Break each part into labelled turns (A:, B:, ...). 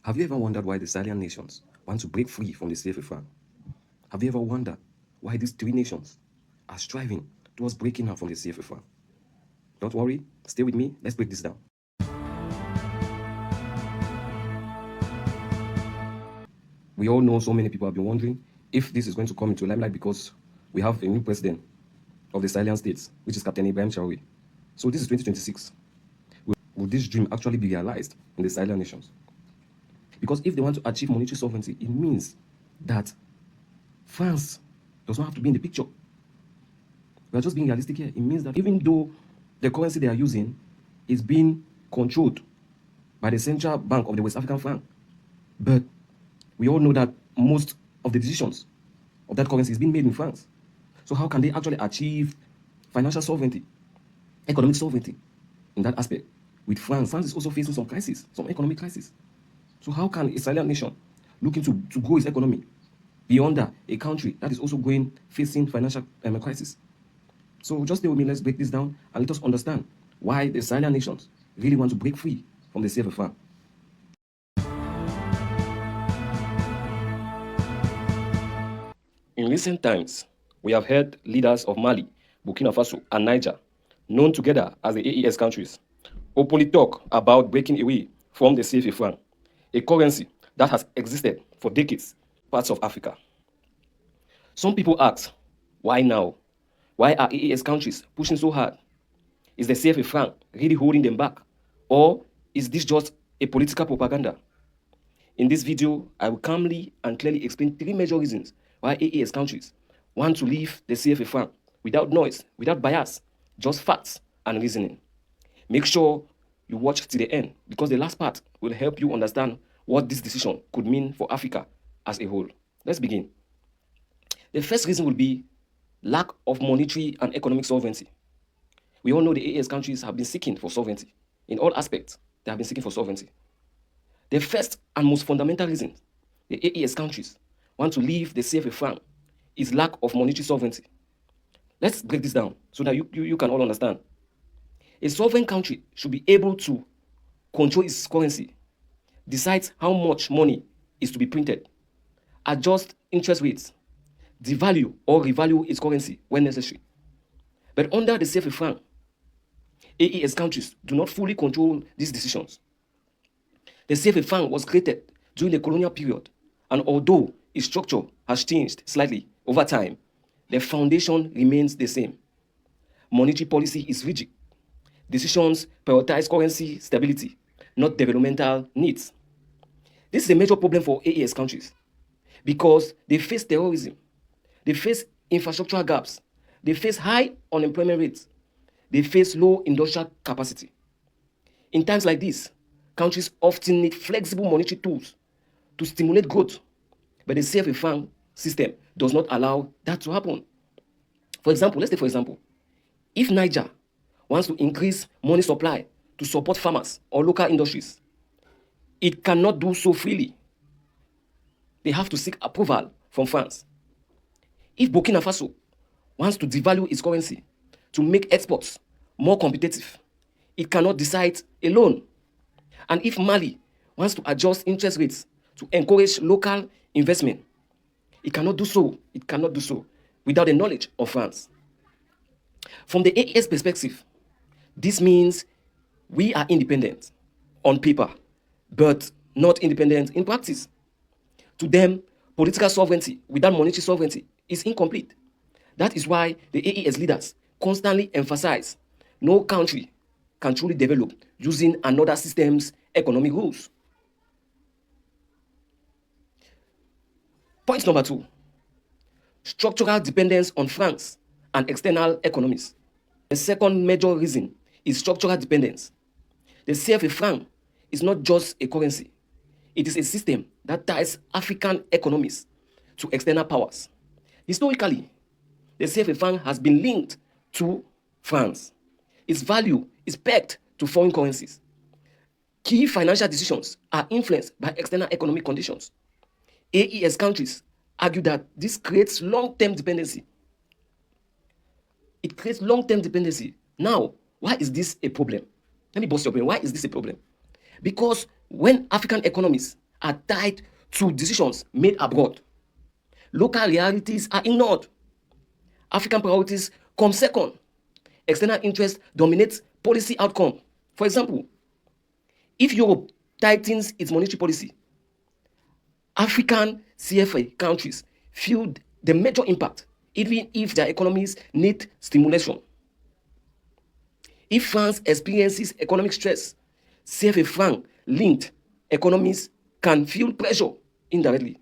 A: Have you ever wondered why the Sahelian nations want to break free from the CFA Franc? Have you ever wondered why these three nations are striving towards breaking out from the CFA Franc? Don't worry, stay with me, let's break this down. We all know so many people have been wondering if this is going to come into limelight because we have a new president of the Sahelian states, which is Captain Ibrahim Traoré. So this is 2026. Will this dream actually be realized in the Sahelian nations? Because if they want to achieve monetary sovereignty, it means that France does not have to be in the picture. We are just being realistic here. It means that even though the currency they are using is being controlled by the central bank of the West African franc, but we all know that most of the decisions of that currency is being made in France. So how can they actually achieve financial sovereignty, economic sovereignty in that aspect? With France, France is also facing some crisis, some economic crisis. So how can a Sahelian nation looking to grow its economy beyond that, a country that is also facing financial crisis? So just stay with me, let's break this down and let us understand why the Sahelian nations really want to break free from the CFA franc. In recent times, we have heard leaders of Mali, Burkina Faso, and Niger, known together as the AES countries, openly talk about breaking away from the CFA franc, a currency that has existed for decades in parts of Africa. Some people ask, why now? Why are AES countries pushing so hard? Is the CFA franc really holding them back? Or is this just a political propaganda? In this video, I will calmly and clearly explain three major reasons why AES countries want to leave the CFA franc without noise, without bias, just facts and reasoning. Make sure you watch to the end because the last part will help you understand what this decision could mean for Africa as a whole. Let's begin. The first reason will be lack of monetary and economic sovereignty. We all know the AES countries have been seeking for sovereignty. In all aspects, they have been seeking for sovereignty. The first and most fundamental reason the AES countries want to leave the CFA franc is lack of monetary sovereignty. Let's break this down so that you can all understand. A sovereign country should be able to control its currency, decide how much money is to be printed, adjust interest rates, devalue or revalue its currency when necessary. But under the CFA franc, AES countries do not fully control these decisions. The CFA franc was created during the colonial period, and although its structure has changed slightly over time, the foundation remains the same. Monetary policy is rigid. Decisions prioritize currency stability, not developmental needs. This is a major problem for AES countries because they face terrorism, they face infrastructural gaps, they face high unemployment rates, they face low industrial capacity. In times like this, countries often need flexible monetary tools to stimulate growth, but the CFA franc system does not allow that to happen. For example, let's take for example, if Niger wants to increase money supply to support farmers or local industries, it cannot do so freely. They have to seek approval from France. If Burkina Faso wants to devalue its currency to make exports more competitive, it cannot decide alone. And if Mali wants to adjust interest rates to encourage local investment, it cannot do so without the knowledge of France. From the AES perspective, this means we are independent on paper, but not independent in practice. To them, political sovereignty without monetary sovereignty is incomplete. That is why the AES leaders constantly emphasize no country can truly develop using another system's economic rules. Point number 2, structural dependence on France and external economies. The second major reason is structural dependence. The CFA franc is not just a currency. It is a system that ties African economies to external powers. Historically, the CFA franc has been linked to France. Its value is pegged to foreign currencies. Key financial decisions are influenced by external economic conditions. AES countries argue that this creates long-term dependency. It creates long-term dependency. Now, why is this a problem? Let me bust your brain. Why is this a problem? Because when African economies are tied to decisions made abroad. Local realities are ignored. African priorities come second. External interest dominates policy outcome. For example, if Europe tightens its monetary policy, African CFA countries feel the major impact, even if their economies need stimulation. If France experiences economic stress, CFA Franc linked economies can feel pressure indirectly.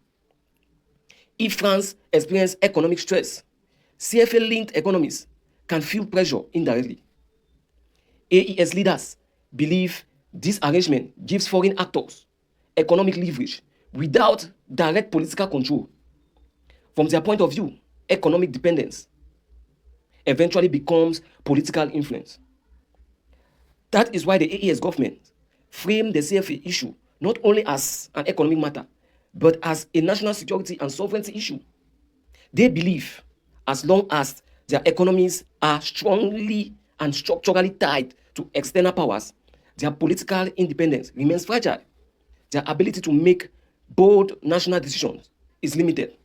A: If France experiences economic stress, CFA linked economies can feel pressure indirectly. AES leaders believe this arrangement gives foreign actors economic leverage without direct political control. From their point of view, economic dependence eventually becomes political influence. That is why the AES government framed the CFA issue not only as an economic matter, but as a national security and sovereignty issue. They believe as long as their economies are strongly and structurally tied to external powers, their political independence remains fragile. Their ability to make bold national decisions is limited.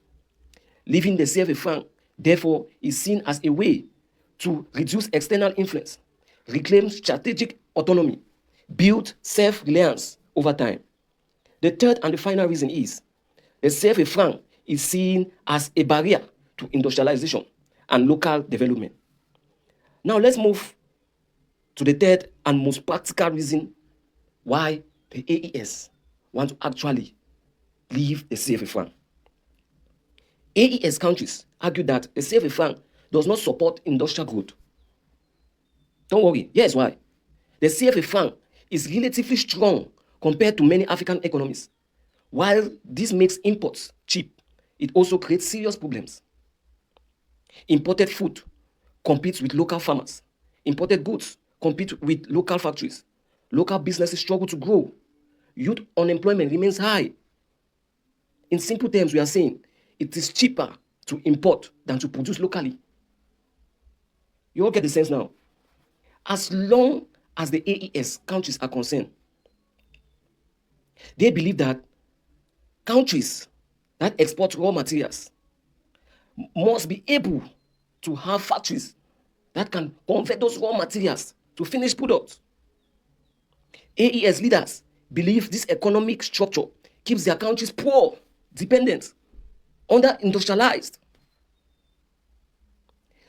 A: Leaving the CFA franc, therefore, is seen as a way to reduce external influence, reclaim strategic autonomy, build self-reliance over time. The third and the final reason is the CFA franc is seen as a barrier to industrialization and local development. Now let's move to the third and most practical reason why the AES want to actually leave the CFA franc. AES countries argue that the CFA franc does not support industrial growth. Don't worry, here's why. The CFA franc is relatively strong compared to many African economies. While this makes imports cheap, it also creates serious problems. Imported food competes with local farmers. Imported goods compete with local factories. Local businesses struggle to grow. Youth unemployment remains high. In simple terms, we are saying it is cheaper to import than to produce locally. You all get the sense now. As long as the AES countries are concerned, they believe that countries that export raw materials must be able to have factories that can convert those raw materials to finished products. AES leaders believe this economic structure keeps their countries poor, dependent, under-industrialized.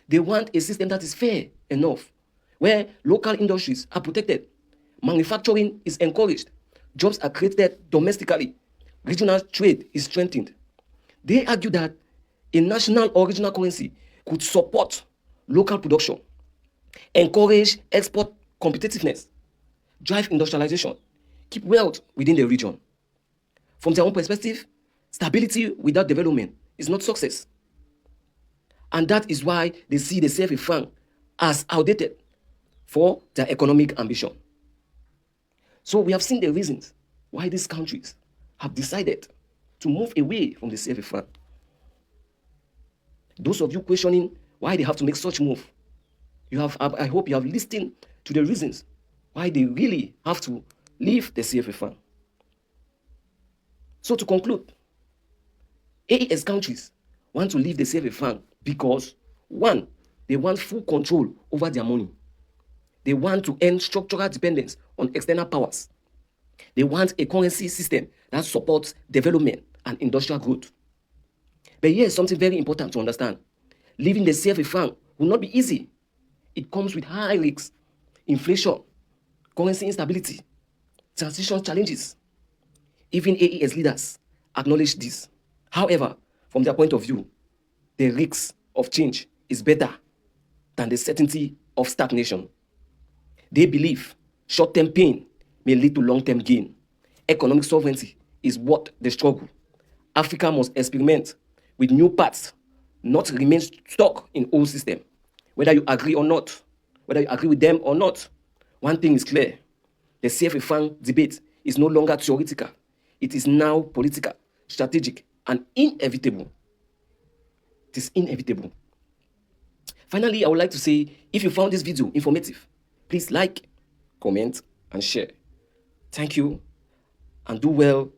A: They want a system that is fair enough, where local industries are protected, manufacturing is encouraged, jobs are created domestically, regional trade is strengthened. They argue that a national original currency could support local production, encourage export competitiveness, drive industrialization, keep wealth within the region. From their own perspective, stability without development is not success. And that is why they see the CFA franc as outdated for their economic ambition. So we have seen the reasons why these countries have decided to move away from the CFA franc. Those of you questioning why they have to make such move, I hope you have listened to the reasons why they really have to leave the CFA franc. So to conclude, AES countries want to leave the CFA franc because, one, they want full control over their money. They want to end structural dependence on external powers. They want a currency system that supports development and industrial growth. But here's something very important to understand. Leaving the CFA franc will not be easy. It comes with high risks, inflation, currency instability, transition challenges. Even AES leaders acknowledge this. However, from their point of view, the risks of change is better than the certainty of stagnation. They believe short-term pain may lead to long-term gain. Economic sovereignty is worth the struggle. Africa must experiment with new paths, not remain stuck in old system. Whether you agree or not, whether you agree with them or not, one thing is clear. The CFA franc debate is no longer theoretical. It is now political, strategic, and inevitable. It is inevitable. Finally, I would like to say, if you found this video informative, please like, comment, and share. Thank you, and do well